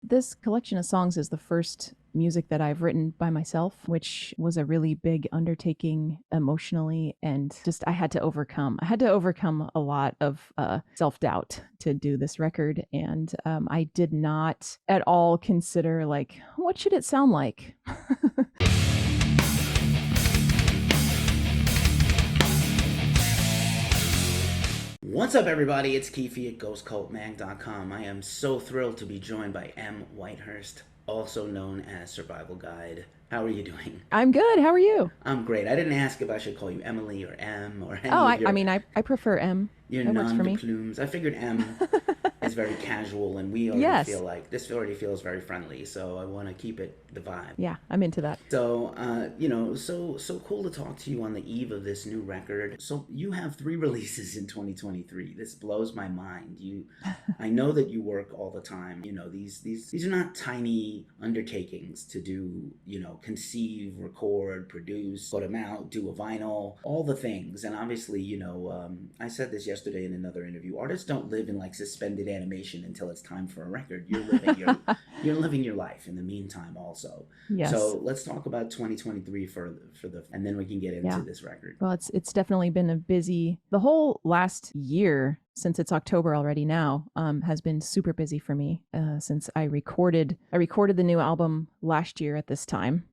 this collection of songs is the first music that I've written by myself, which was a really big undertaking emotionally, and just I had to overcome a lot of self-doubt to do this record, and I did not at all consider like, what should it sound like? What's up, everybody? It's Keefy at GhostCultMag.com. I am so thrilled to be joined by Em Whitehurst, also known as Survival Guide. How are you doing? I'm good. How are you? I'm great. I didn't ask if I should call you Emily or Em or any Oh, of your... I prefer M. Your That works for me. non-de-plumes. I figured M is very casual, and we already Yes. feel like this already feels very friendly. So I want to keep it the vibe. Yeah, I'm into that. So, so cool to talk to you on the eve of this new record. So you have 3 releases in 2023. This blows my mind. I know that you work all the time. You know, these are not tiny undertakings to do. You know, conceive, record, produce, put them out, do a vinyl, all the things. And obviously, I said this yesterday in another interview. Artists don't live in like suspended animation until it's time for a record. You're living your life in the meantime also. Yes. So let's talk about 2023 and then we can get into this record. Well, it's definitely been the whole last year, since it's October already now, has been super busy for me, since I recorded the new album last year at this time.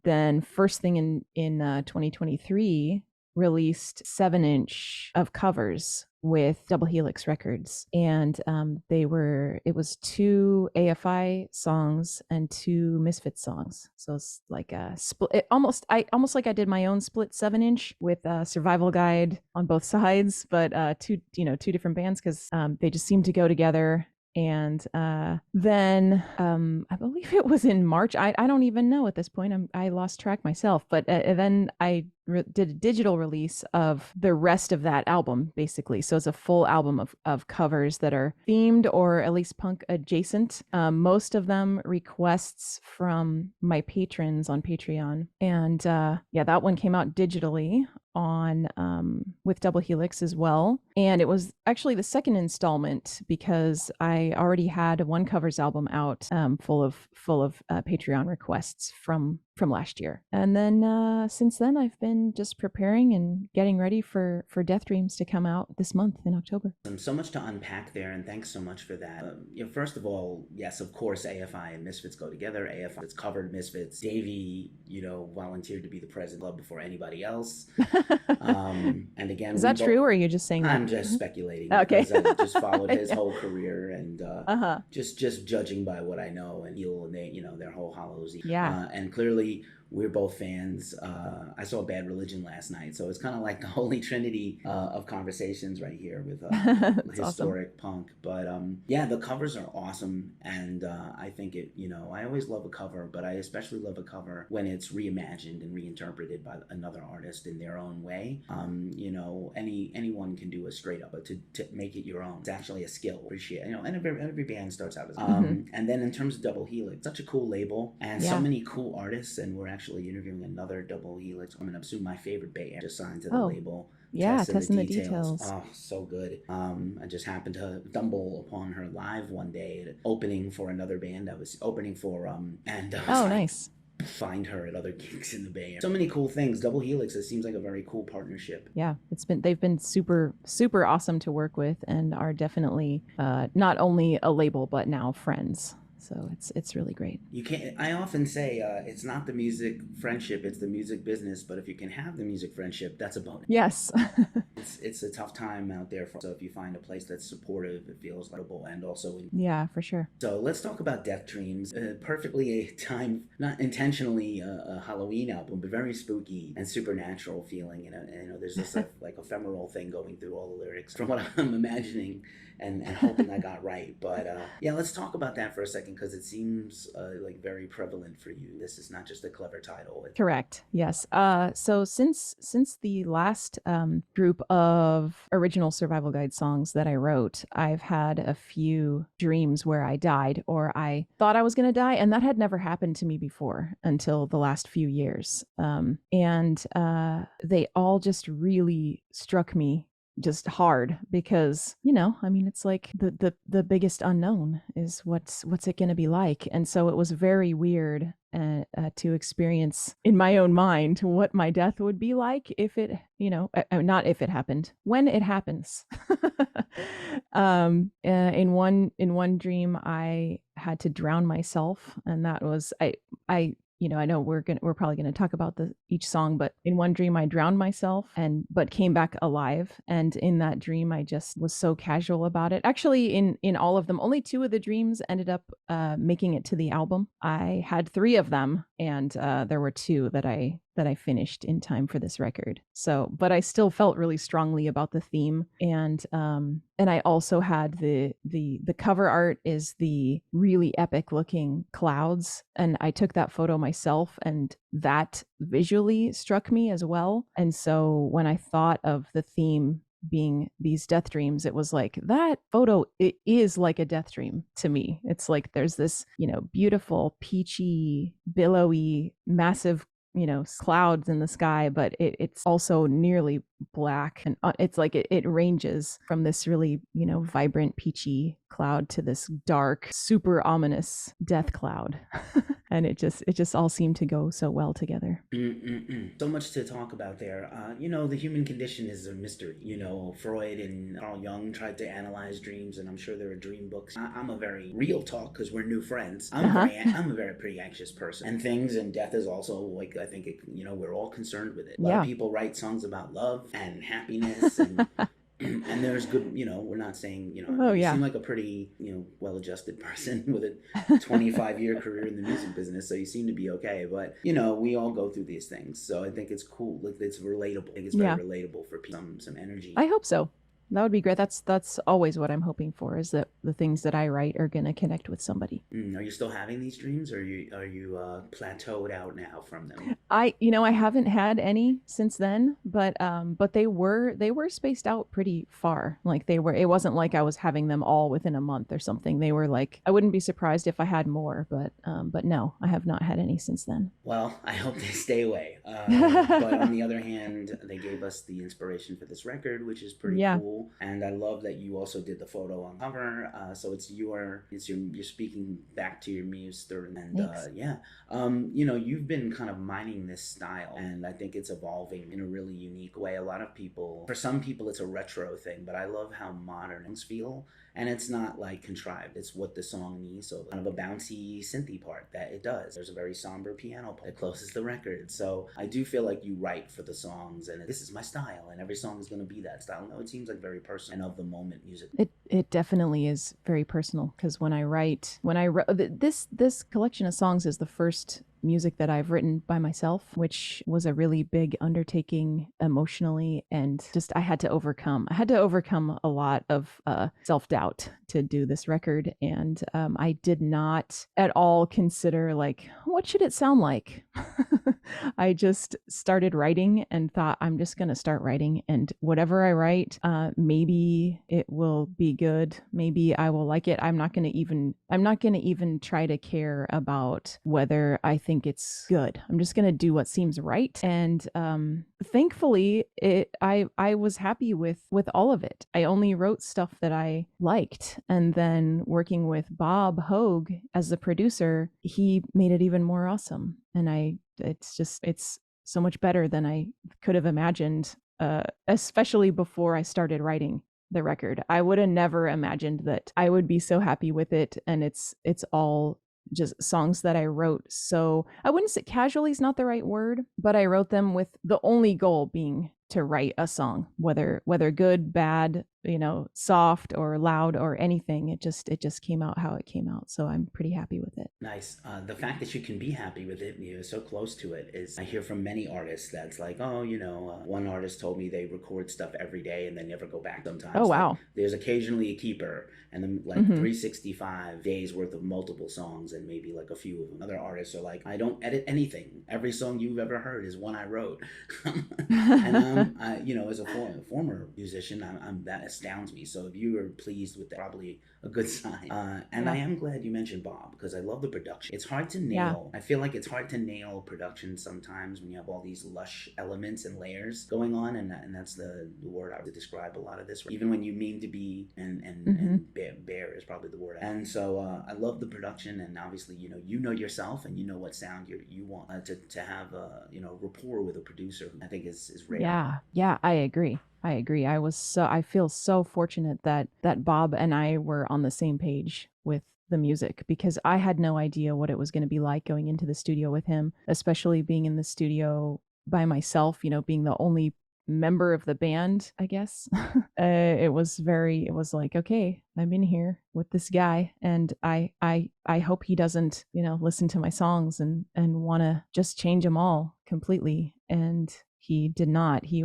Then first thing in 2023, released 7-inch of covers with Double Helix Records, and it was 2 AFI songs and 2 Misfits songs. So it's like a split. Almost like I did my own split 7-inch with Survival Guide on both sides, but two different bands, because they just seemed to go together. And then I believe it was in March. I don't even know at this point. I lost track myself. But then I did a digital release of the rest of that album, basically. So it's a full album of covers that are themed or at least punk adjacent. Most of them requests from my patrons on Patreon. And that one came out digitally on with Double Helix as well. And it was actually the second installment, because I already had one covers album out, full of Patreon requests from last year. And then since then I've been just preparing and getting ready for Deathdreams to come out this month in October. So much to unpack there, and thanks so much for that. First of all, yes, of course, AFI and Misfits go together. AFI has covered Misfits. Davey, volunteered to be the president club before anybody else. And again, is that true, or are you just saying that? I'm just speculating. Okay. Because I just followed his whole career, and just judging by what I know, and their whole Hallows. Yeah. And clearly we're both fans. I saw Bad Religion last night, so it's kind of like the holy trinity of conversations right here with historic awesome. Punk. But the covers are awesome, and I think I always love a cover, but I especially love a cover when it's reimagined and reinterpreted by another artist in their own way. Anyone can do a straight up, but to make it your own, it's actually a skill. Appreciate and every band starts out as and then in terms of Double Helix, such a cool label, and so many cool artists, and we're actually interviewing another Double Helix coming up soon. My favorite band just signed to the label. Yeah, Testing the Details. Oh, so good. I just happened to stumble upon her live one day, opening for another band I was opening for. Nice. Find her at other gigs in the Bay Area. So many cool things. Double Helix, it seems like a very cool partnership. Yeah, they've been super, super awesome to work with, and are definitely not only a label, but now friends. So it's really great. I often say it's not the music friendship, it's the music business. But if you can have the music friendship, that's a bonus. Yes. it's a tough time out there. So if you find a place that's supportive, it feels likable, and also yeah, for sure. So let's talk about Deathdreams. Perfectly a time, not intentionally a Halloween album, but very spooky and supernatural feeling. And there's this like ephemeral thing going through all the lyrics from what I'm imagining and hoping I got right. But let's talk about that for a second, because it seems like very prevalent for you. This is not just a clever title. Correct. Yes. So since the last group of original Survival Guide songs that I wrote, I've had a few dreams where I died, or I thought I was going to die, and that had never happened to me before until the last few years. And they all just really struck me just hard because, I mean, it's like the biggest unknown is what's it going to be like. And so it was very weird to experience in my own mind what my death would be like if it, not if it happened, when it happens. In one dream, I had to drown myself, and that was I know we're probably gonna talk about each song, but in one dream I drowned myself but came back alive. And in that dream, I just was so casual about it. Actually, in all of them, only 2 of the dreams ended up making it to the album. I had 3 of them, and there were 2 that I finished in time for this record. So, but I still felt really strongly about the theme, and I also had the cover art is the really epic looking clouds, and I took that photo myself, and that visually struck me as well. And so when I thought of the theme being these death dreams, it was like that photo, it is like a death dream to me. It's like there's this, beautiful, peachy, billowy, massive clouds in the sky, but it's also nearly black, and it's like it ranges from this really vibrant peachy cloud to this dark, super ominous death cloud. And it just all seemed to go so well together. So much to talk about there. The human condition is a mystery. Freud and Carl Jung tried to analyze dreams, and I'm sure there are dream books. I'm a very real talk because we're new friends. I'm a very pretty anxious person, and death is also like, I think we're all concerned with it. A lot of people write songs about love and happiness and and there's good, we're not saying, you seem like a pretty, well-adjusted person with a 25-year career in the music business, so you seem to be okay. But, we all go through these things. So I think it's cool. Like, it's relatable. I think it's very relatable for some energy. I hope so. That would be great. That's always what I'm hoping for, is that the things that I write are going to connect with somebody. Are you still having these dreams, or are you plateaued out now from them? I haven't had any since then, but they were spaced out pretty far. Like it wasn't like I was having them all within a month or something. They were like, I wouldn't be surprised if I had more, but no, I have not had any since then. Well, I hope they stay away. But on the other hand, they gave us the inspiration for this record, which is pretty cool. And I love that you also did the photo on cover. So you're speaking back to your muse, and you've been kind of mining this style, and I think it's evolving in a really unique way. For some people it's a retro thing, but I love how modern things feel, and it's not like contrived. It's what the song needs. So kind of a bouncy synthy part that it does. There's a very somber piano part that closes the record. So I do feel like you write for the songs, and this is my style, and every song is going to be that style. No, it seems like very personal and of the moment music. It definitely is very personal, because when I wrote this collection of songs is the first music that I've written by myself, which was a really big undertaking emotionally, and just I had to overcome a lot of self-doubt to do this record. And I did not at all consider, like, what should it sound like? I just started writing and thought, I'm just going to start writing, and whatever I write, maybe it will be good. Maybe I will like it. I'm not going to even try to care about whether I think it's good. I'm just going to do what seems right. And thankfully, I was happy with all of it. I only wrote stuff that I liked. And then working with Bob Hogue as the producer, he made it even more awesome. And it's so much better than I could have imagined, especially before I started writing the record. I would have never imagined that I would be so happy with it. And it's all just songs that I wrote. So I wouldn't say casually is not the right word, but I wrote them with the only goal being to write a song, whether good, bad, soft or loud or anything. It just came out how it came out. So I'm pretty happy with it. Nice. The fact that you can be happy with it, you're so close to it, is I hear from many artists that's like, one artist told me they record stuff every day and they never go back sometimes. Oh, wow. Like, there's occasionally a keeper, and then 365 days worth of multiple songs, and maybe like a few of them. Other artists are like, I don't edit anything. Every song you've ever heard is one I wrote. And as a former musician, that astounds me. So if you are pleased with that, probably a good sign. And I Yeah. am glad you mentioned Bob because I love the production. It's hard to Yeah. nail. I feel like it's hard to nail production sometimes when you have all these lush elements and layers going on, and that's the word I would describe a lot of this. Even when you mean to be, Mm-hmm. and bare is probably the word. And so I love the production, and obviously you know yourself and you know what sound you want to have rapport with a producer. I think is rare. Yeah. Yeah, I agree. I agree. I feel so fortunate that Bob and I were on the same page with the music because I had no idea what it was going to be like going into the studio with him, especially being in the studio by myself, being the only member of the band, I guess. It was like, okay, I'm in here with this guy and I hope he doesn't, listen to my songs and want to just change them all completely. And he did not. He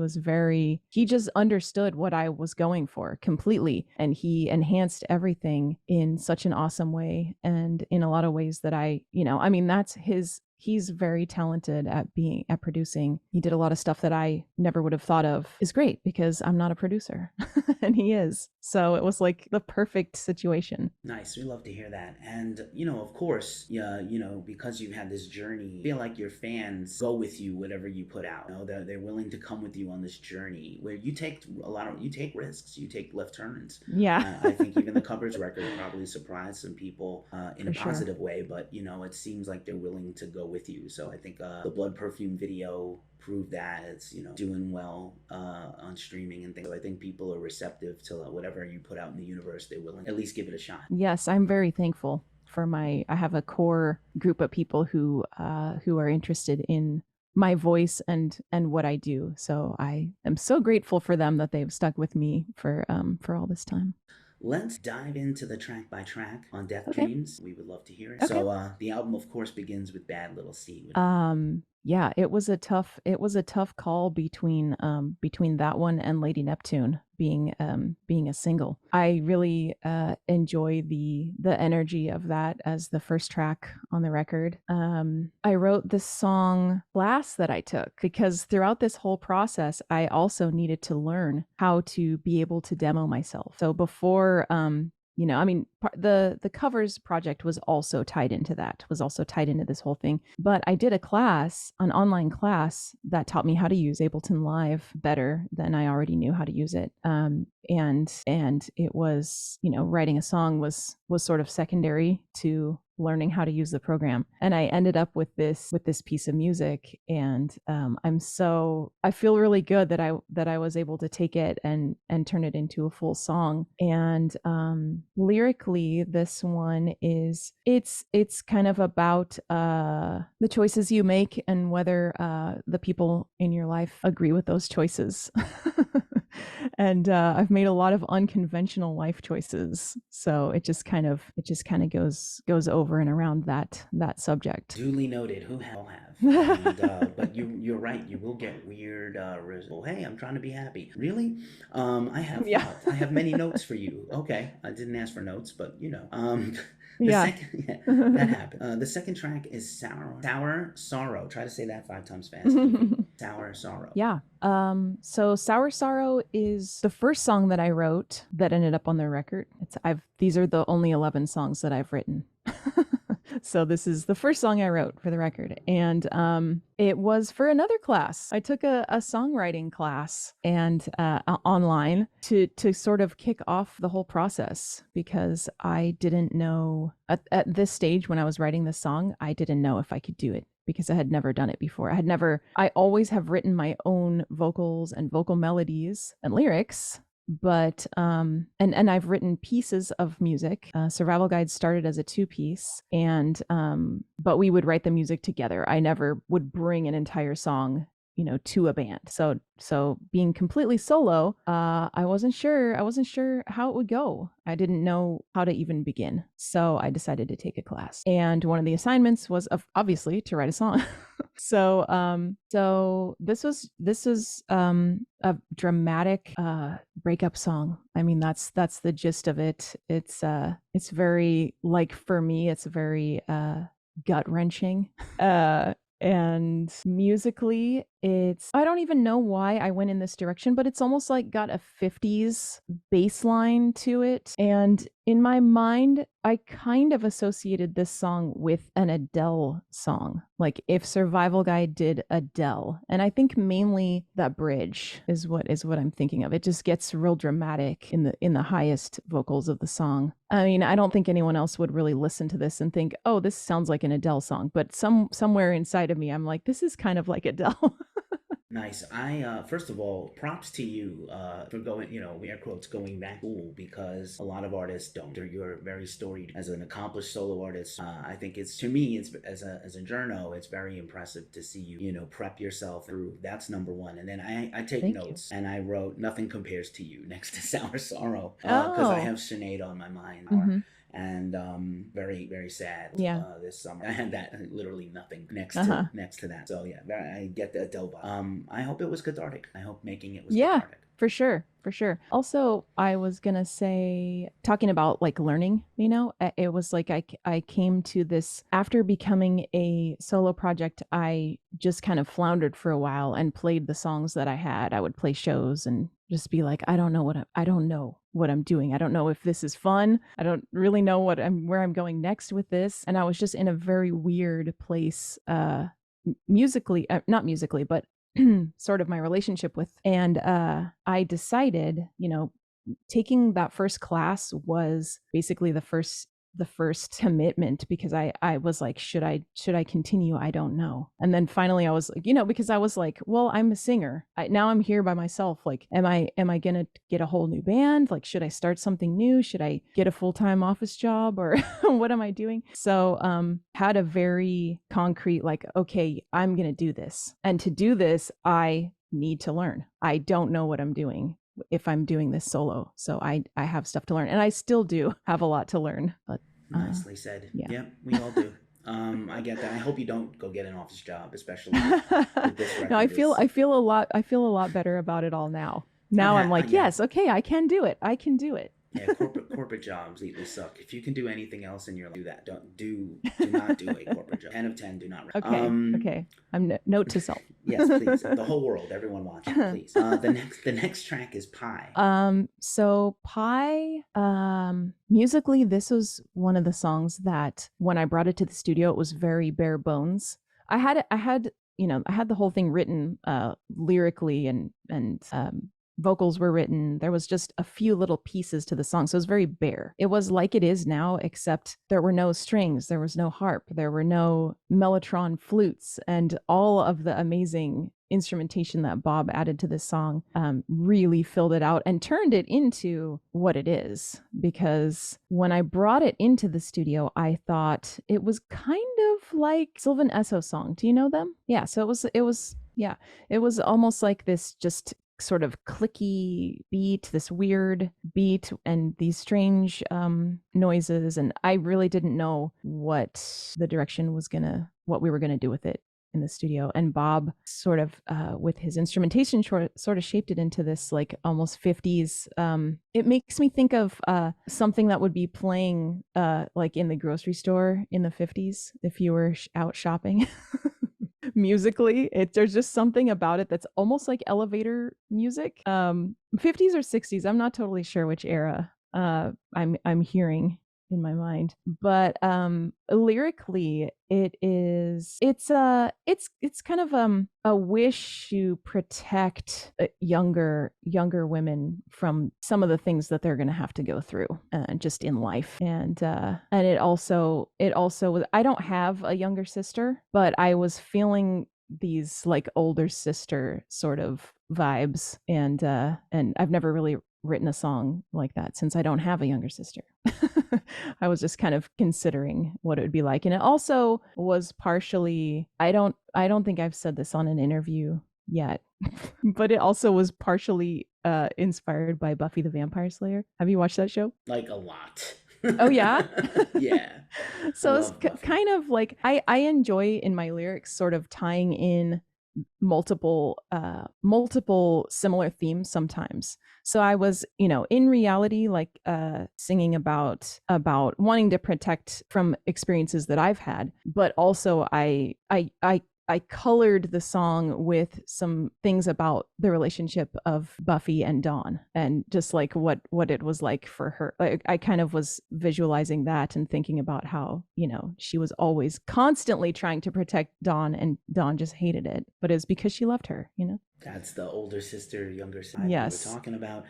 just understood what I was going for completely. And he enhanced everything in such an awesome way. And in a lot of ways that he's very talented at producing. He did a lot of stuff that I never would have thought of is great because I'm not a producer and he is. So it was like the perfect situation. Nice. We love to hear that. And, of course, yeah, because you had this journey, I feel like your fans go with you, whatever you put out. They're willing to come with you on this journey where you take risks, you take left turns. Yeah. I think even the covers record probably surprised some people in a For sure. positive way, but, it seems like they're willing to go with you. So I think the Blood Perfume video proved that it's doing well on streaming and things. So I think people are receptive to whatever you put out in the universe. They're willing to at least give it a shot. Yes, I'm very thankful for I have a core group of people who are interested in my voice and what I do. So I am so grateful for them that they've stuck with me for all this time. Let's dive into the track by track on Okay. Deathdreams. We would love to hear it. Okay. So the album, of course, begins with Bad Little Seed. Yeah, it was a tough call between that one and Lady Neptune being a single. I really enjoy the energy of that as the first track on the record. I wrote this song class that I took because throughout this whole process I also needed to learn how to be able to demo myself. So before the covers project was also tied into this whole thing. But I did an online class that taught me how to use Ableton Live better than I already knew how to use it. And it was, writing a song was sort of secondary to learning how to use the program. And I ended up with this piece of music. And I feel really good that I was able to take it and turn it into a full song. And lyrically, this one it's kind of about the choices you make and whether the people in your life agree with those choices. And I've made a lot of unconventional life choices, so it just kind of goes over and around that subject. Duly noted. Who have? And, but you're right. You will get weird. Hey, I'm trying to be happy. Really? I have many notes for you. Okay, I didn't ask for notes, but that happened. The second track is Sour Sorrow. Try to say that 5 times fast. Sour Sorrow. Yeah. So Sour Sorrow is the first song that I wrote that ended up on the record. These are the only 11 songs that I've written. So this is the first song I wrote for the record. And it was for another class. I took a songwriting class and online to sort of kick off the whole process because I didn't know at this stage when I was writing this song, I didn't know if I could do it because I had never done it before. I always have written my own vocals and vocal melodies and lyrics, but and I've written pieces of music. Survival Guide started as a 2-piece, and but we would write the music together. I never would bring an entire song to a band. So being completely solo, I wasn't sure how it would go. I didn't know how to even begin. So I decided to take a class. And one of the assignments was obviously to write a song. So this was a dramatic breakup song. I mean, that's the gist of it. It's very, like, for me, it's very gut-wrenching. And musically, I don't even know why I went in this direction, but it's almost like got a 50s bass line to it. And in my mind, I kind of associated this song with an Adele song. Like if Survival Guy did Adele. And I think mainly that bridge is what I'm thinking of. It just gets real dramatic in the highest vocals of the song. I mean, I don't think anyone else would really listen to this and think, "Oh, this sounds like an Adele song." But somewhere inside of me, I'm like, this is kind of like Adele. Nice. I first of all, props to you for going, air quotes, going back school, because a lot of artists don't. You're very storied as an accomplished solo artist. I think it's, to me, it's as a journo, it's very impressive to see you, prep yourself through. That's number one. And then I take Thank notes, and I wrote "Nothing Compares to You" next to "Sour Sorrow" because I have Sinead on my mind. Mm-hmm. And very, very sad. This summer I had that literally nothing next to that. So yeah, I get the Adele vibe. I hope it was cathartic. I hope making it was cathartic. For sure. Also, I was gonna say, talking about like learning, it was like I came to this after becoming a solo project. I just kind of floundered for a while and played the songs that I had. I would play shows and just be like, I don't know what I'm doing. I don't know if this is fun. I don't really know where I'm going next with this. And I was just in a very weird place, musically, not musically, but sort of my relationship with. And I decided, taking that first class was basically the first commitment, because I was like, should I continue? I don't know. And then finally I was like, because I was like, well, I'm a singer. Now I'm here by myself. Like, am I gonna get a whole new band? Like, should I start something new? Should I get a full-time office job, or what am I doing? So had a very concrete, like, okay, I'm gonna do this. And to do this, I need to learn. I don't know what I'm doing if I'm doing this solo. So I have stuff to learn, and I still do have a lot to learn. But nicely said. Yeah, we all do. I get that. I hope you don't go get an office job, especially with this record. No, I feel a lot better about it all now. Now I'm like, yes, okay, I can do it. Yeah, corporate jobs completely suck. If you can do anything else in your life, do that. Do not do a corporate job. 10 of 10, do not. Okay. I'm note to self. Yes, please. The whole world, everyone watching, please. The next track is Pie. So Pie, musically, this was one of the songs that when I brought it to the studio, it was very bare bones. I had the whole thing written lyrically, and vocals were written. There was just a few little pieces to the song, so it was very bare. It was like it is now, except there were no strings, there was no harp, there were no mellotron flutes, and all of the amazing instrumentation that Bob added to this song really filled it out and turned it into what it is. Because when I brought it into the studio, I thought it was kind of like Sylvan Esso song. Do you know them? Yeah. So it was almost like this just sort of clicky beat, this weird beat, and these strange noises. And I really didn't know what we were gonna do with it in the studio. And Bob sort of with his instrumentation sort of shaped it into this like almost 50s. It makes me think of something that would be playing like in the grocery store in the 50s if you were out shopping. Musically, there's just something about it that's almost like elevator music. 50s or 60s, I'm not totally sure which era I'm hearing in my mind, but lyrically it's kind of a wish to protect younger women from some of the things that they're going to have to go through just in life. And it also was, I don't have a younger sister, but I was feeling these like older sister sort of vibes, and I've never really written a song like that since I don't have a younger sister. I was just kind of considering what it would be like. And it also was partially, I don't think I've said this on an interview yet, but it also was partially inspired by Buffy the Vampire Slayer. Have you watched that show? Like a lot. Oh yeah? Yeah. So it's kind of like, I enjoy in my lyrics sort of tying in multiple similar themes sometimes. So I was, in reality, like singing about wanting to protect from experiences that I've had, but also I I colored the song with some things about the relationship of Buffy and Dawn, and just like what it was like for her. Like, I kind of was visualizing that and thinking about how, you know, she was always constantly trying to protect Dawn, and Dawn just hated it, but it was because she loved her, you know. That's the older sister, younger side we were Yes. talking about.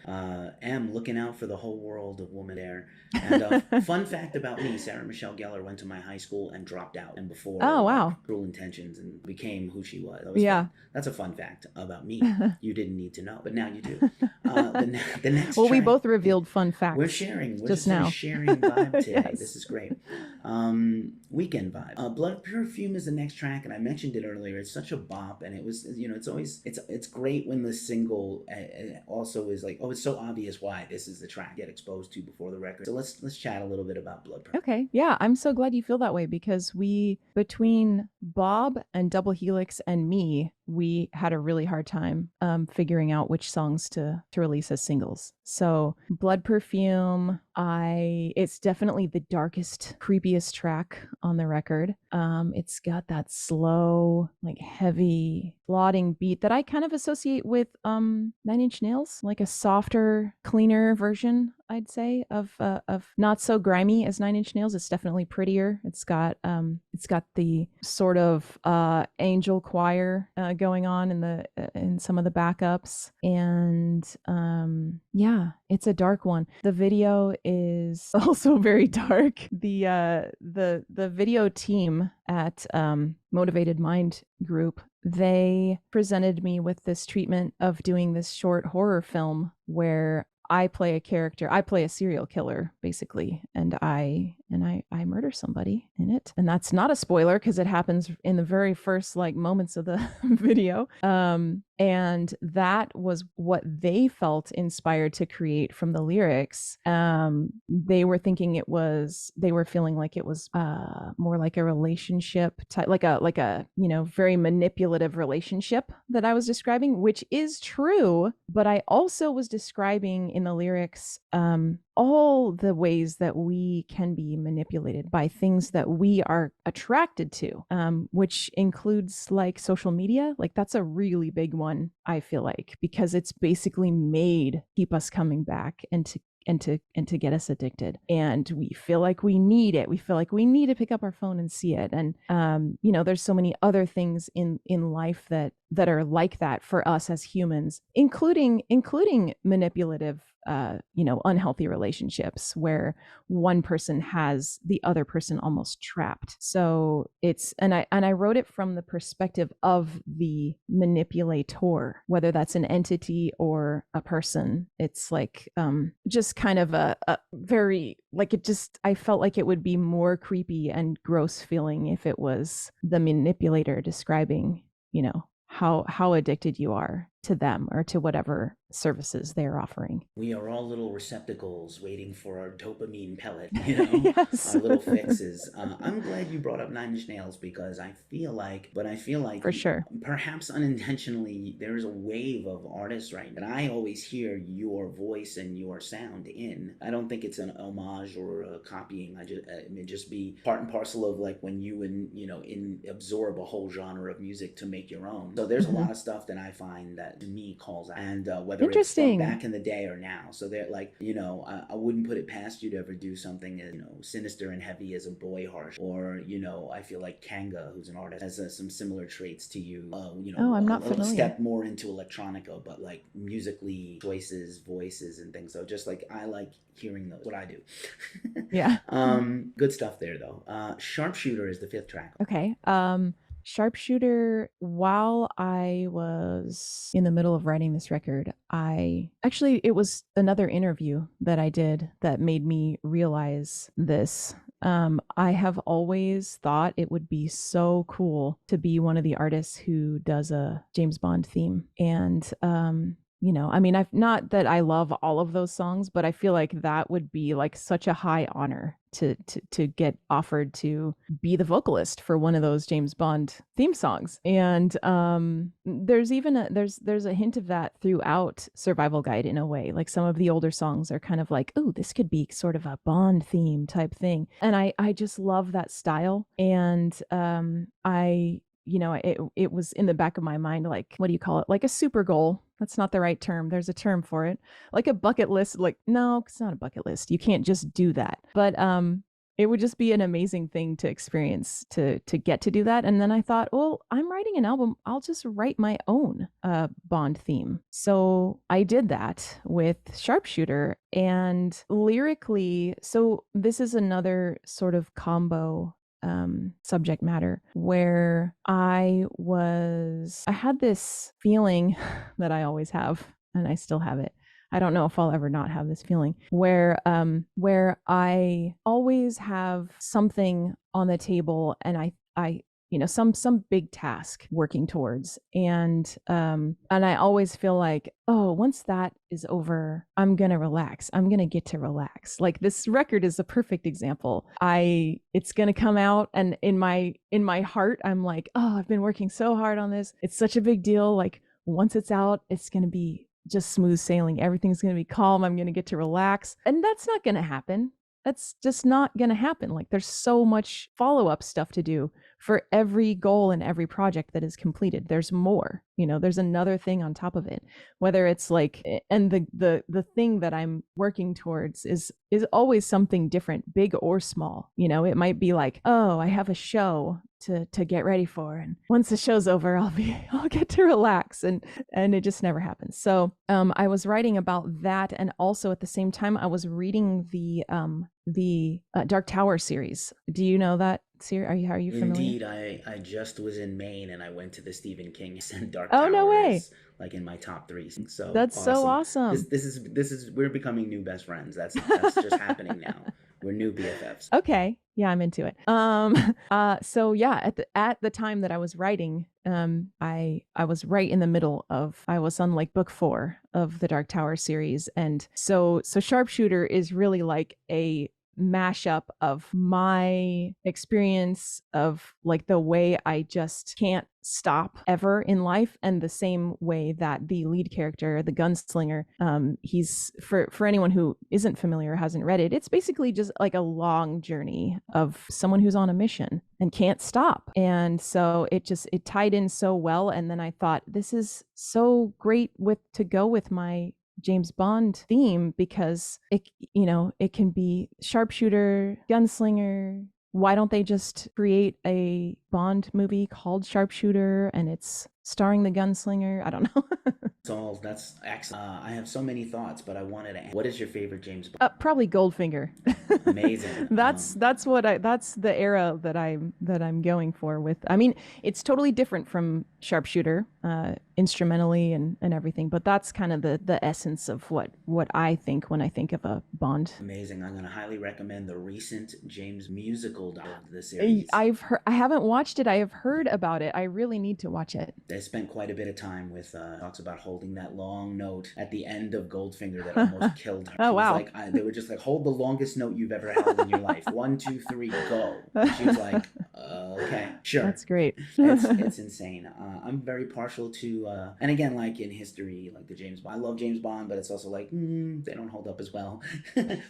M looking out for the whole world of woman there. And fun fact about me, Sarah Michelle Gellar went to my high school and dropped out, and before Oh, wow. Cruel Intentions, and became who she was. That was Yeah. fun. That's a fun fact about me. You didn't need to know, but now you do. The next well, track, we both revealed fun facts. We're sharing. We're just just now. sharing vibe today. Yes. This is great. Weekend vibe. Blood Perfume is the next track, and I mentioned it earlier. It's such a bop, and it was, you know, it's always, it's great when the single also is like, oh, it's so obvious why this is the track get exposed to before the record. So let's chat a little bit about Blood Perfume. Okay. Yeah, I'm so glad you feel that way, because we, between Bob and Double Helix and me, we had a really hard time figuring out which songs to release as singles. So Blood Perfume, it's definitely the darkest, creepiest track on the record. It's got that slow, like heavy, plodding beat that I kind of associate with 9 Inch Nails, like a softer, cleaner version, I'd say, of not so grimy as 9 Inch Nails. It's definitely prettier. It's got the sort of angel choir going on in some of the backups, and yeah, it's a dark one. The video is also very dark. The video team at Motivated Mind Group, they presented me with this treatment of doing this short horror film where I play a character. I play a serial killer, basically, and I murder somebody in it. And that's not a spoiler because it happens in the very first like moments of the video. And that was what they felt inspired to create from the lyrics. They were feeling like it was more like a relationship type, like a you know, very manipulative relationship that I was describing, which is true. But I also was describing in the lyrics all the ways that we can be manipulated by things that we are attracted to, which includes like social media. Like that's a really big one, I feel like, because it's basically made keep us coming back and to get us addicted, and we feel like we need it. We feel like we need to pick up our phone and see it. And you know, there's so many other things in life that are like that for us as humans, including manipulative you know, unhealthy relationships where one person has the other person almost trapped. So it's, and I wrote it from the perspective of the manipulator, whether that's an entity or a person. It's like just kind of a very, like, it just, I felt like it would be more creepy and gross feeling if it was the manipulator describing, you know, how addicted you are to them or to whatever services they're offering. We are all little receptacles waiting for our dopamine pellet, you know, yes. our little fixes. I'm glad you brought up 9 Inch Nails because I feel like for sure, perhaps unintentionally, there's a wave of artists right now that I always hear your voice and your sound in. I don't think it's an homage or a copying. It may just be part and parcel of like when you absorb a whole genre of music to make your own. So there's a lot of stuff that I find that to me calls out, and whether it's from back in the day or now. So they're like, you know, I wouldn't put it past you to ever do something as, you know, sinister and heavy as a Boy Harsh, or, you know, I feel like Kanga, who's an artist, has some similar traits to you. You know, I'm not familiar. Step more into electronica, but like musically, choices, voices, and things. So just like I like hearing those, what I do. Yeah. Good stuff there though. Sharpshooter is the 5th track. Okay. Sharpshooter, while I was in the middle of writing this record, it was another interview that I did that made me realize this. I have always thought it would be so cool to be one of the artists who does a James Bond theme. And you know, I mean, I've not that I love all of those songs, but I feel like that would be like such a high honor to get offered to be the vocalist for one of those James Bond theme songs. And there's even there's a hint of that throughout Survival Guide in a way. Like some of the older songs are kind of like, oh, this could be sort of a Bond theme type thing. And I just love that style. And I it was in the back of my mind, like, what do you call it? Like a super goal. That's not the right term. There's a term for it. Like a bucket list. Like, no, it's not a bucket list. You can't just do that. But it would just be an amazing thing to experience, to get to do that. And then I thought, well, I'm writing an album. I'll just write my own Bond theme. So I did that with Sharpshooter, and lyrically, so this is another sort of combo subject matter where I had this feeling that I always have, and I still have it. I don't know if I'll ever not have this feeling where I always have something on the table, and I some big task working towards, and I always feel like, oh, once that is over, I'm gonna relax. I'm gonna get to relax. Like, this record is a perfect example. It's gonna come out, and in my heart, I'm like, oh, I've been working so hard on this. It's such a big deal. Like, once it's out, it's gonna be just smooth sailing. Everything's going to be calm. I'm going to get to relax. And that's not going to happen. That's just not going to happen. Like, there's so much follow-up stuff to do for every goal and every project that is completed. There's more, there's another thing on top of it, whether it's like, and the thing that I'm working towards is always something different, big or small. It might be like, oh, I have a show to get ready for, and once the show's over, I'll get to relax, and it just never happens. So I was writing about that, and also at the same time I was reading the Dark Tower series. Do you know that series? Are you familiar? Indeed, I just was in Maine, and I went to the Stephen King and Dark Tower. Oh, no way! Is, like, in my top 3. So that's awesome. So awesome. This is we're becoming new best friends. That's just happening now. We're new BFFs. Okay. Yeah, I'm into it. So yeah, at the time that I was writing, I was right in the middle of, I was on like book 4 of the Dark Tower series. And so Sharpshooter is really like a mashup of my experience of like the way I just can't stop ever in life, and the same way that the lead character, the gunslinger, he's, for anyone who isn't familiar or hasn't read it, it's basically just like a long journey of someone who's on a mission and can't stop. And so it tied in so well. And then I thought, this is so great to go with my James Bond theme, because it can be sharpshooter, gunslinger. Why don't they just create a Bond movie called Sharpshooter, and it's starring the gunslinger? I don't know. So that's excellent. I have so many thoughts, but I wanted to ask, what is your favorite James Bond? Probably Goldfinger. Amazing. That's the era that I'm going for with. I mean, it's totally different from Sharpshooter, instrumentally and everything, but that's kind of the essence of what I think when I think of a Bond. Amazing. I'm going to highly recommend the recent James musical of the series. I haven't watched it. I have heard about it. I really need to watch it. They spent quite a bit of time with talks about holding that long note at the end of Goldfinger that almost killed her. Oh, wow. They were just like, hold the longest note you've ever held in your life. 1, 2, 3, go. She was like, okay, sure. That's great. It's insane. I'm very partial to, and again, like in history, like the James Bond. I love James Bond, but it's also like, they don't hold up as well.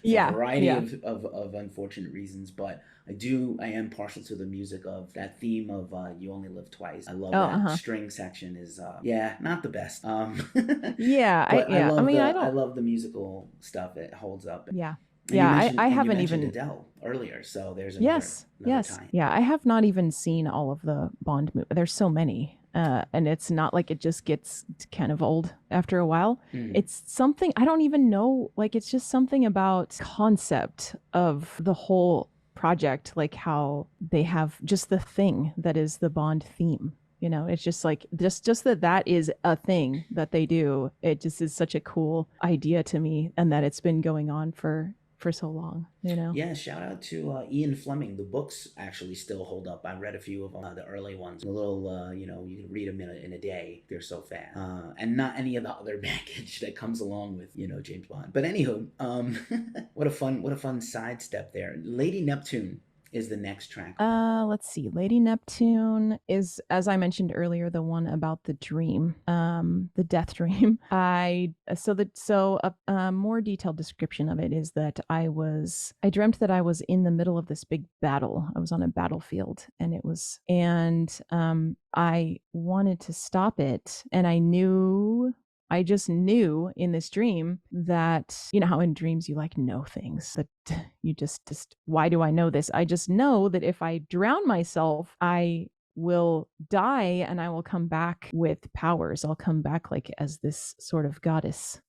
Yeah. A variety of unfortunate reasons, but I am partial to the music of that theme of You Only Live Twice. I love that string section is not the best. Yeah, I love the musical stuff. It holds up. Yeah. And yeah, I haven't even Adele earlier, so there's another tie. Yeah, I have not even seen all of the Bond movies. There's so many. And it's not like it just gets kind of old after a while. It's something, I don't even know, like it's just something about concept of the whole project, like how they have just the thing that is the Bond theme. It's just like just that is a thing that they do. It just is such a cool idea to me, and that it's been going on for so long. Yeah, shout out to Ian Fleming. The books actually still hold up. I read a few of the early ones. A little, you can read them in a day. They're so fast, and not any of the other baggage that comes along with James Bond. But anywho, what a fun sidestep there. Lady Neptune is the next track? Let's see. Lady Neptune is, as I mentioned earlier, the one about the dream, the death dream. A more detailed description of it is that I dreamt that I was in the middle of this big battle. I was on a battlefield, and I wanted to stop it, and I just knew in this dream that, you know how in dreams you like know things that you just, why do I know this? I just know that if I drown myself, I will die and I will come back with powers. I'll come back like as this sort of goddess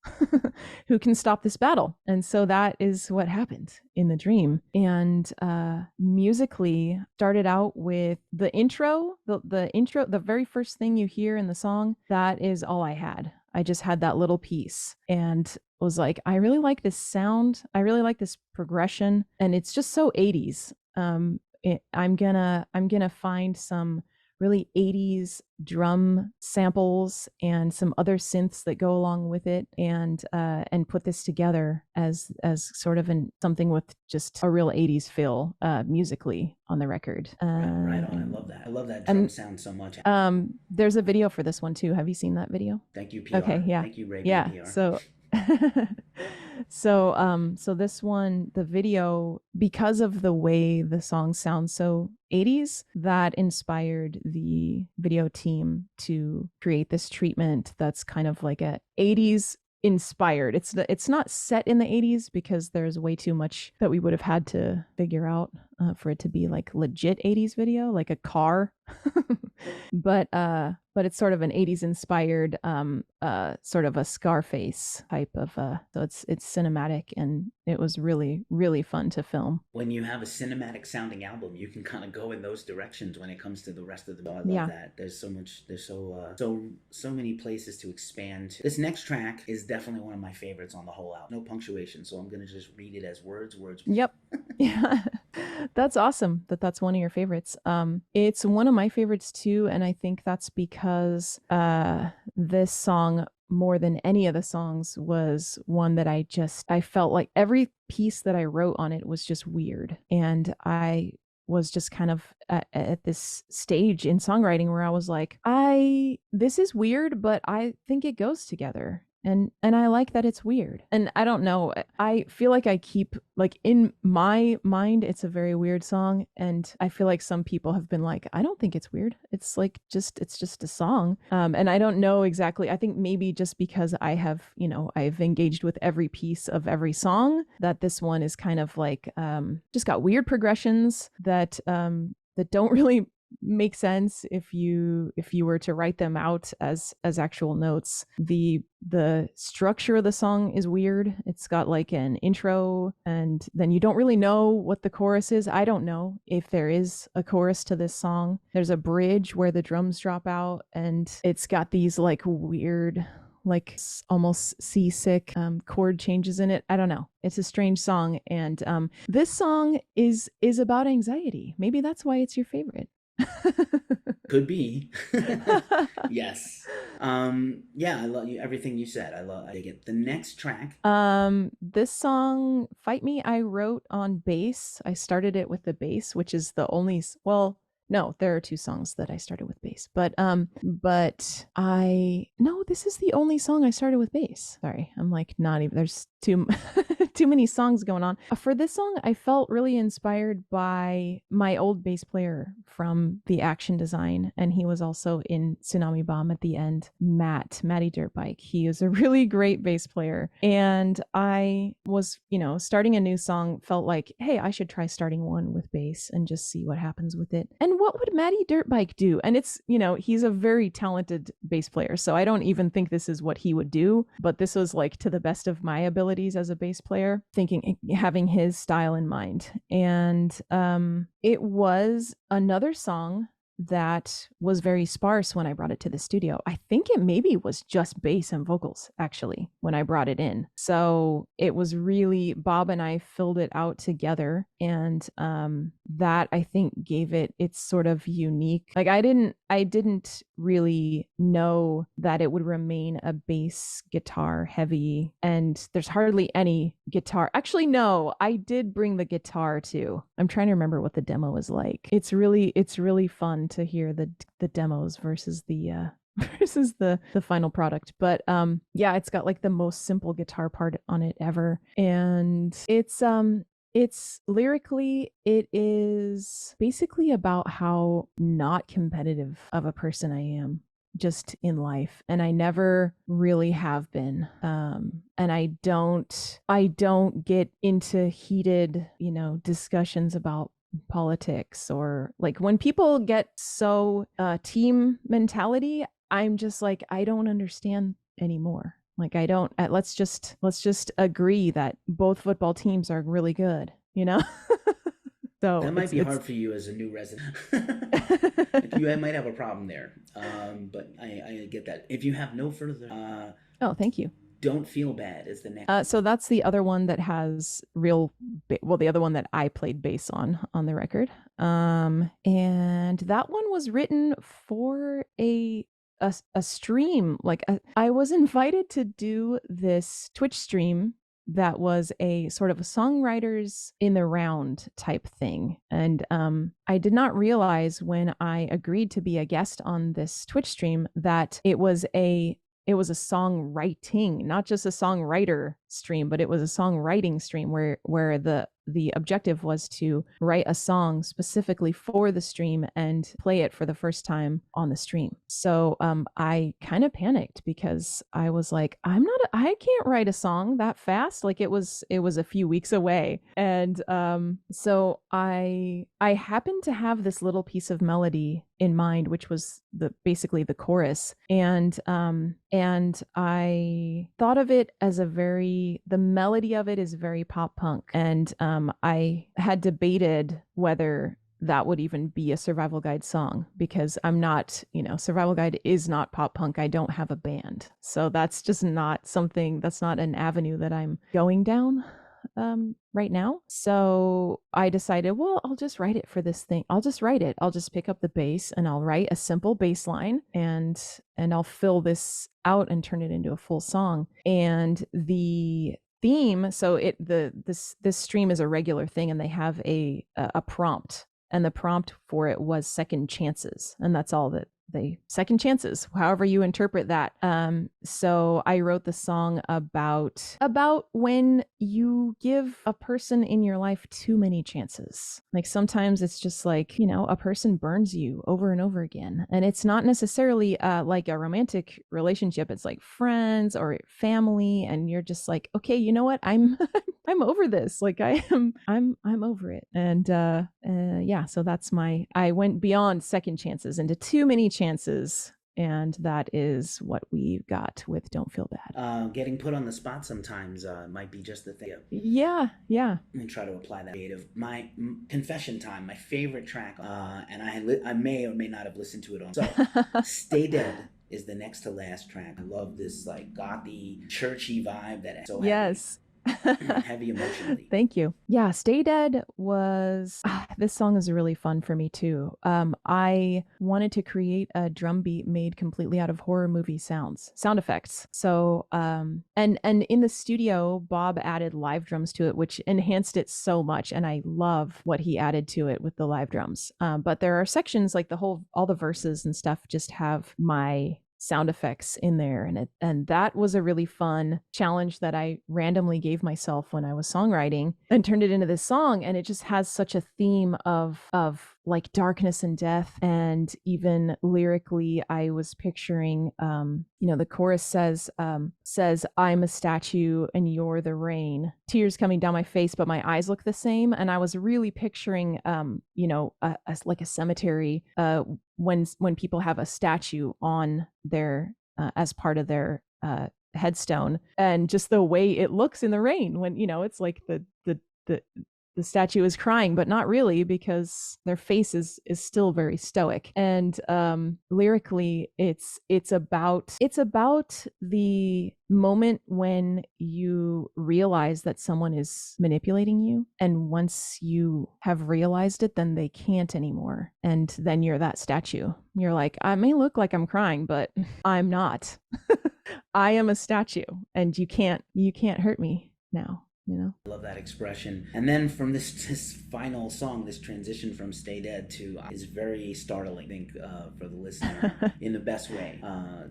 who can stop this battle. And so that is what happened in the dream. And musically started out with the intro, the very first thing you hear in the song, that is all I had. I just had that little piece and was like, I really like this sound. I really like this progression. And it's just so 80s. I'm gonna find some really 80s drum samples and some other synths that go along with it, and put this together as sort of something with just a real 80s feel musically on the record. Right on. I love that. I love that drum sound so much. There's a video for this one too. Have you seen that video? Thank you, PR. Okay, yeah. Thank you, ReyBee PR. So this one, the video, because of the way the song sounds so 80s, that inspired the video team to create this treatment that's kind of like a 80s inspired. It's not set in the 80s because there's way too much that we would have had to figure out for it to be like legit 80s video, like a car. But it's sort of an 80s inspired sort of a Scarface type of so it's cinematic, and it was really, really fun to film. When you have a cinematic sounding album, you can kind of go in those directions when it comes to the rest of the I love that. There's so many places to expand to. This next track is definitely one of my favorites on the whole album. No punctuation, so I'm gonna just read it as words. Yep. Yeah. That's awesome that's one of your favorites. It's one of my favorites too, and I think that's because this song, more than any of the songs, was one that I felt like every piece that I wrote on it was just weird, and I was just kind of at this stage in songwriting where I was like, this is weird, but I think it goes together. And I like that it's weird. And I don't know, I feel like I keep, like, in my mind, it's a very weird song. And I feel like some people have been like, I don't think it's weird. It's like, it's just a song. And I don't know exactly. I think maybe just because I've engaged with every piece of every song, that this one is kind of like, just got weird progressions that don't really make sense if you were to write them out as actual notes. The structure of the song is weird. It's got like an intro, and then you don't really know what the chorus is. I don't know if there is a chorus to this song. There's a bridge where the drums drop out, and it's got these like weird, like almost seasick chord changes in it. I don't know. It's a strange song, and this song is about anxiety. Maybe that's why it's your favorite. Could be. Yes. Yeah, I love everything you said. I dig it. The next track. This song, Fight Me, I wrote on bass. I started it with the bass, which is the only, well, no, there are two songs that I started with bass, but this is the only song I started with bass. Sorry, I'm like not even, there's too many songs going on. For this song, I felt really inspired by my old bass player from the Action Design, and he was also in Tsunami Bomb at the end, Matty Dirtbike. He is a really great bass player, and I was, starting a new song, felt like, hey, I should try starting one with bass and just see what happens with it. And what would Matty Dirtbike do? And it's, he's a very talented bass player, so I don't even think this is what he would do, but this was like to the best of my abilities as a bass player, having his style in mind. And it was another song that was very sparse when I brought it to the studio. I think it maybe was just bass and vocals actually when I brought it in. So it was really, Bob and I filled it out together, and that I think gave it its sort of unique, like I didn't really know that it would remain a bass guitar heavy, and there's hardly any guitar. Actually, no, I did bring the guitar too. I'm trying to remember what the demo is like. It's really fun to hear the demos versus the versus the final product. But yeah, it's got like the most simple guitar part on it ever, and it's lyrically, it is basically about how not competitive of a person I am just in life, and I never really have been. And I don't get into heated, discussions about politics, or like when people get so team mentality, I'm just like, I don't understand anymore. Like I don't, let's just agree that both football teams are really good, So that might be hard for you as a new resident. Like you might have a problem there, but I get that. If you have no further, oh, thank you. Don't Feel Bad is the next. So that's the other one that has the other one that I played bass on the record. And that one was written for a stream. Like I was invited to do this Twitch stream that was a sort of a songwriters in the round type thing. And I did not realize when I agreed to be a guest on this Twitch stream that it was a songwriting, not just a songwriter stream, but it was a songwriting stream where the objective was to write a song specifically for the stream and play it for the first time on the stream. So I kind of panicked because I was like, I can't write a song that fast. Like it was a few weeks away. And so I happened to have this little piece of melody in mind, which was basically the chorus. And I thought of it as the melody of it is very pop punk. And I had debated whether that would even be a Survival Guide song, because I'm not, Survival Guide is not pop punk. I don't have a band. So that's just not that's not an avenue that I'm going down right now. So I decided, well, I'll just write it for this thing. I'll just write it. I'll just pick up the bass and I'll write a simple bass line, and I'll fill this out and turn it into a full song. And the theme, so this stream is a regular thing, and they have a prompt, and the prompt for it was second chances, and that's all that second chances, however you interpret that. So I wrote the song about when you give a person in your life too many chances. Like sometimes it's just like, a person burns you over and over again, and it's not necessarily like a romantic relationship. It's like friends or family, and you're just like, okay, you know what, I'm I'm over this. Like I'm over it. And yeah, so I went beyond second chances into too many chances, and that is what we got with Don't Feel Bad. Getting put on the spot sometimes might be just the thing. Yeah. And try to apply that creative. My confession time, my favorite track, and I may or may not have listened to it on. So Stay Dead is the next to last track. I love this like gothy, churchy vibe that so yes. heavy emotionally. Thank you. Yeah, Stay Dead was this song is really fun for me too. I wanted to create a drum beat made completely out of horror movie sound effects. So and in the studio, Bob added live drums to it, which enhanced it so much, and I love what he added to it with the live drums. But there are sections like all the verses and stuff just have my sound effects in there, and that was a really fun challenge that I randomly gave myself when I was songwriting, and turned it into this song. And it just has such a theme of like darkness and death. And even lyrically, I was picturing the chorus says I'm a statue and you're the rain, tears coming down my face but my eyes look the same. And I was really picturing like a cemetery when people have a statue on their as part of their headstone, and just the way it looks in the rain when it's like the the statue is crying, but not really, because their face is still very stoic. And lyrically, it's about the moment when you realize that someone is manipulating you, and once you have realized it, then they can't anymore, and then you're that statue. You're like, I may look like I'm crying, but I'm not. I am a statue, and you can't hurt me now. I love that expression. And then from this final song, this transition from Stay Dead to is very startling, I think, for the listener in the best way.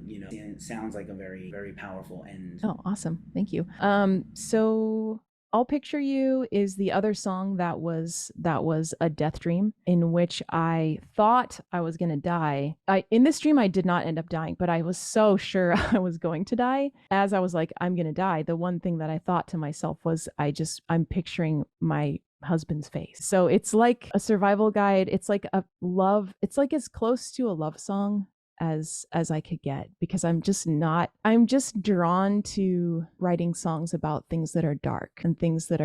It sounds like a very, very powerful end. Oh, awesome. Thank you. So I'll Picture You is the other song that was a death dream, in which I thought I was going to die. In this dream, I did not end up dying, but I was so sure I was going to die. As I was like, I'm going to die, the one thing that I thought to myself was, I'm picturing my husband's face. So it's like a survival guide. It's like it's like as close to a love song as I could get, because I'm just drawn to writing songs about things that are dark, and things that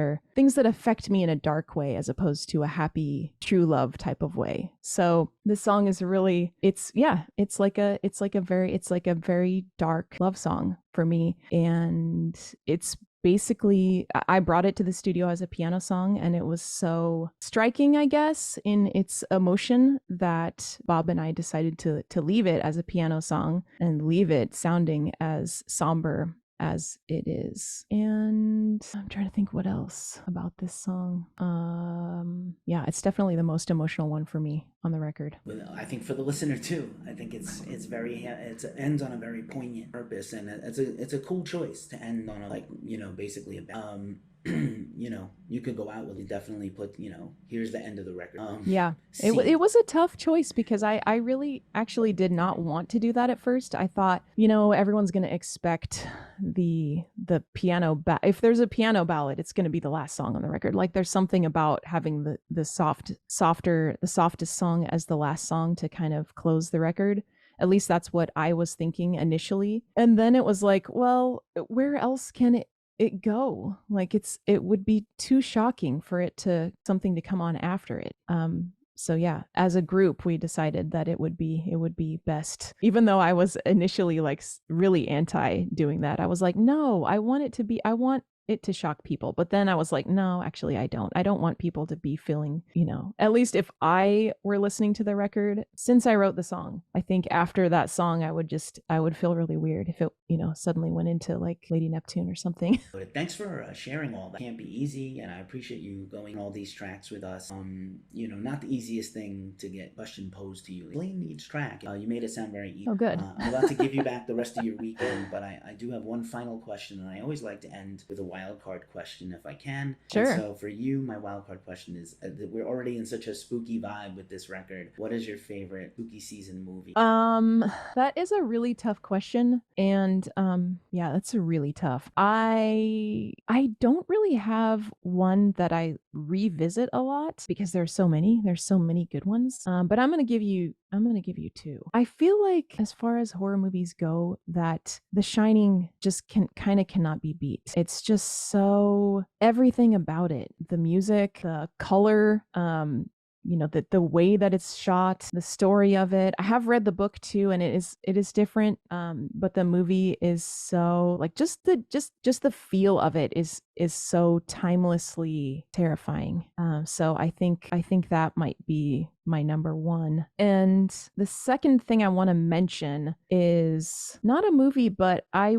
affect me in a dark way, as opposed to a happy true love type of way. So this song is really, it's like a very dark love song for me. And it's basically, I brought it to the studio as a piano song, and it was so striking, I guess, in its emotion, that Bob and I decided to leave it as a piano song and leave it sounding as somber as it is. And I'm trying to think what else about this song. Yeah, it's definitely the most emotional one for me on the record. Well, I think for the listener too. I think it ends on a very poignant purpose, and it's a cool choice to end on basically about you could go out with it. Definitely put, here's the end of the record. It was a tough choice, because I really actually did not want to do that at first. I thought, everyone's going to expect the piano if there's a piano ballad, it's going to be the last song on the record. Like, there's something about having the softest song as the last song to kind of close the record. At least that's what I was thinking initially. And then it was like, well, where else can it go? Like, it would be too shocking for something to come on after it. So yeah, as a group, we decided that it would be best. Even though I was initially like really anti doing that, I was like, no, I want it to shock people. But then I was like, no, actually, I don't want people to be feeling, at least if I were listening to the record, since I wrote the song, I think after that song, I would feel really weird if it, suddenly went into like Lady Neptune or something. Thanks for sharing all that. It can't be easy, and I appreciate you going all these tracks with us. Not the easiest thing to get question posed to you. Playing each track, you made it sound very easy. Oh, good. I'm about to give you back the rest of your weekend, but I do have one final question, and I always like to end with a wildcard question if I can. Sure. And so for you, my wildcard question is, we're already in such a spooky vibe with this record. What is your favorite spooky season movie? That is a really tough question. And yeah, that's a really tough. I don't really have one that I revisit a lot, because there's so many good ones. But I'm gonna give you two. I feel like, as far as horror movies go, that The Shining just cannot be beat. It's just so, everything about it, the music, the color, the way that it's shot, the story of it. I have read the book too, and it is different. But the movie is so, like, just the feel of it is so timelessly terrifying. So I think that might be my number one. And the second thing I want to mention is not a movie, but I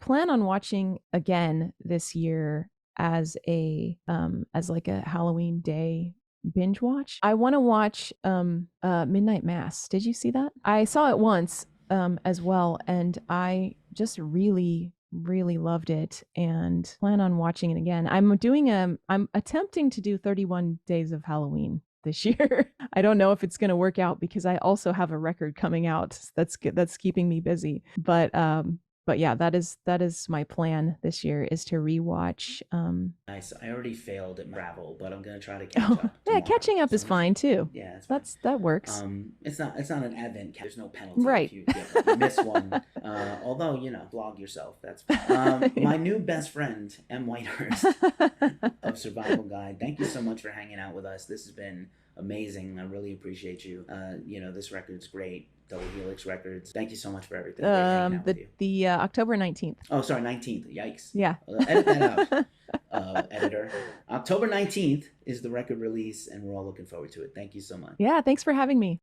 plan on watching again this year as like a Halloween day binge watch. I want to watch Midnight Mass. Did you see that? I saw it once as well, and I just really loved it, and plan on watching it again. I'm attempting to do 31 Days of Halloween this year. I don't know if it's going to work out, because I also have a record coming out that's keeping me busy. But But yeah, that is my plan this year, is to rewatch. Nice. I already failed at travel, but I'm gonna try to catch Oh, up yeah, tomorrow. catching up is fine too. Yeah, it's fine. That works. It's not an advent. There's no penalty Right. if you miss one. Although vlog yourself. That's fine. My new best friend, M. Whitehurst of Survival Guide. Thank you so much for hanging out with us. This has been amazing. I really appreciate you. This record's great. Double Helix Records. Thank you so much for everything. Great hanging out with you. The October 19th. Oh, sorry, 19th. Yikes. Yeah. Edit that out, editor. October 19th is the record release, and we're all looking forward to it. Thank you so much. Yeah, thanks for having me.